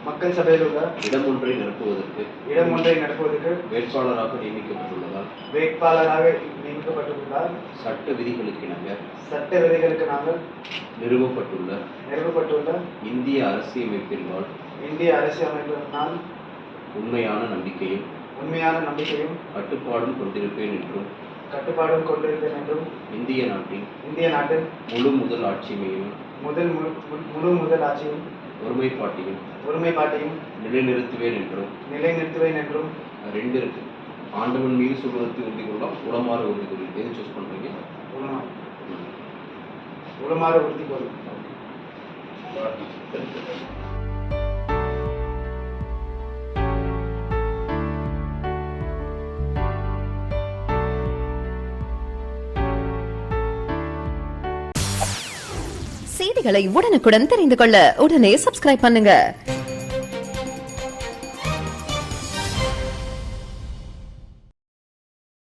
மக்கள் சபையில் உள்ள இடம் ஒன்றை நிரப்புவதற்கு வேட்பாளராக நியமிக்கப்பட்டுள்ளதால் சட்ட விதிகளுக்கிணங்க நிறுவப்பட்டுள்ள இந்திய அரசியலமைப்பினால் உண்மையான நம்பிக்கையும் கட்டுப்பாடும் கொண்டிருப்பேன் என்றும் இந்திய நாட்டின் முழு முதல் ஆட்சியையும் ஒருமைப்பாட்டையும் நிலைநிறுத்துவேன் என்றும் ரெண்டு இருக்கு. ஆண்டவன் மீது சொல்வதற்கு உறுதி கொள்ளலாம், உளமாற உறுதி கொள்ளும். எது சூஸ் பண்றீங்க? உளமாற உறுதி கொள்ளும். செய்திகளை உடனுக்குடன் தெரிந்து கொள்ள உடனே சப்ஸ்கிரைப் பண்ணுங்க.